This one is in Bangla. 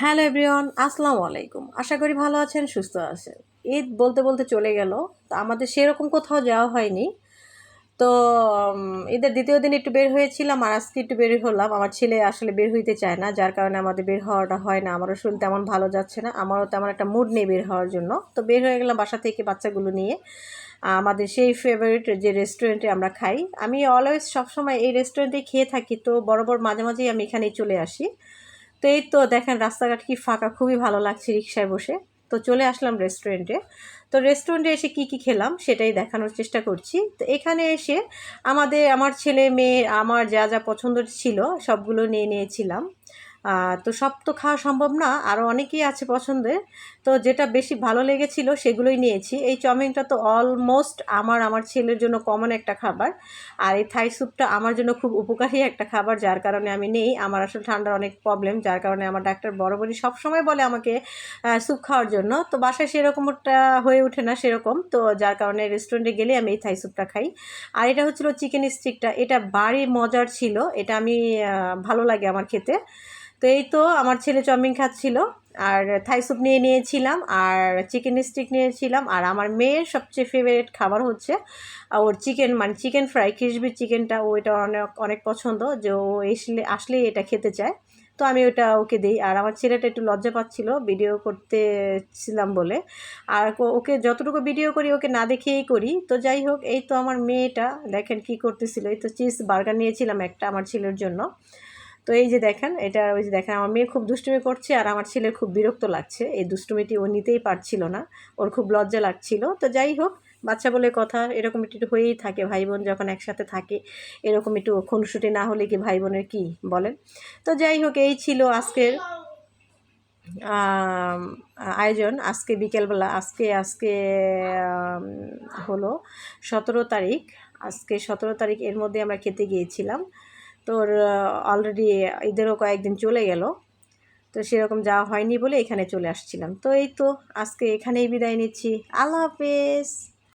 হ্যালো এভরিওয়ান, আসসালামু আলাইকুম। আশা করি ভালো আছেন, সুস্থ আছেন। ঈদ বলতে বলতে চলে গেল। তো আমাদের সেরকম কোথাও যাওয়া হয়নি। তো ঈদের দ্বিতীয় দিন একটু বের হয়েছিলাম, আর আজকে একটু বের হলাম। আমার ছেলে আসলে বের হইতে চায় না, যার কারণে আমাদের বের হওয়াটা হয় না। আমারও শরীর তেমন ভালো যাচ্ছে না, আমারও তেমন একটা মুড নেই বের হওয়ার জন্য। তো বের হয়ে গেলাম বাসা থেকে বাচ্চাগুলো নিয়ে আমাদের সেই ফেভারিট যে রেস্টুরেন্টে আমরা খাই। আমি অলওয়েজ সবসময় এই রেস্টুরেন্টেই খেয়ে থাকি, তো বরাবর মাঝে মাঝেই আমি এখানেই চলে আসি। তো এই তো দেখেন রাস্তাঘাট কি ফাঁকা, খুবই ভালো লাগছে রিক্সায় বসে। তো চলে আসলাম রেস্টুরেন্টে। তো রেস্টুরেন্টে এসে কি কি খেলাম সেটাই দেখানোর চেষ্টা করছি। তো এখানে এসে আমার ছেলে মেয়ে আমার যা যা পছন্দ ছিল সবগুলো নিয়ে নিয়েছিলাম। তো সব তো খাওয়া সম্ভব না, আরও অনেকেই আছে পছন্দের। তো যেটা বেশি ভালো লেগেছিল সেগুলোই নিয়েছি। এই চাউমিনটা তো অলমোস্ট আমার ছেলের জন্য কমন একটা খাবার। আর এই থাই স্যুপটা আমার জন্য খুব উপকারী একটা খাবার, যার কারণে আমি নেই। আমার আসলে ঠান্ডার অনেক প্রবলেম, যার কারণে আমার ডাক্তার বরাবরই সবসময় বলে আমাকে স্যুপ খাওয়ার জন্য। তো বাসায় সেরকমটা হয়ে ওঠে না সেরকম, তো যার কারণে রেস্টুরেন্টে গেলে আমি এই থাই স্যুপটা খাই। আর এটা হচ্ছিল চিকেন স্টিকটা, এটা ভারী মজার ছিল। এটা আমি ভালো লাগে আমার খেতে। তো এই তো আমার ছেলে চাউমিন খাচ্ছিল, আর থাই স্যুপ নিয়ে নিয়েছিলাম, আর চিকেন স্টিক নিয়েছিলাম। আর আমার মেয়ের সবচেয়ে ফেভারিট খাবার হচ্ছে ওর চিকেন, মানে চিকেন ফ্রাই, ক্রিসপি চিকেনটা ও এটা অনেক অনেক পছন্দ, যে ও আসলেই এটা খেতে চায়। তো আমি ওটা ওকে দিই। আর আমার ছেলেটা একটু লজ্জা পাচ্ছিল ভিডিও করতেছিলাম বলে, আর ওকে যতটুকু ভিডিও করি ওকে না দেখেই করি। তো যাই হোক, এই তো আমার মেয়েটা দেখেন কি করতেছিল। এই তো চিজ বার্গার নিয়েছিলাম একটা আমার ছেলের জন্য। তো এই যে দেখেন, এটা ওই যে দেখেন আমার মেয়ে খুব দুষ্টুমি করছে, আর আমার ছেলের খুব বিরক্ত লাগছে। এই দুষ্টুমিটি ও নিতেই পারছিল না, ওর খুব লজ্জা লাগছিল। তো যাই হোক, বাচ্চা বলে কথা, এরকম একটু হয়েই থাকে। ভাই বোন যখন একসাথে থাকে এরকম একটু খুনসুটি না হলে কি ভাই বোনের কি বলেন। তো যাই হোক, এই ছিল আজকের আম, আয়োজন। আজকে বিকেলবেলা, আজকে আজকে আম, হলো 17 তারিখ। আজকে 17 তারিখ, এর মধ্যে আমরা খেতে গিয়েছিলাম। তোর অলরেডি ঈদেরও কয়েকদিন চলে গেল, তো সেরকম যাওয়া হয়নি বলে এখানে চলে আসছিলাম। তো এই তো আজকে এখানেই বিদায় নিচ্ছি। আল্লাহ হাফেজ।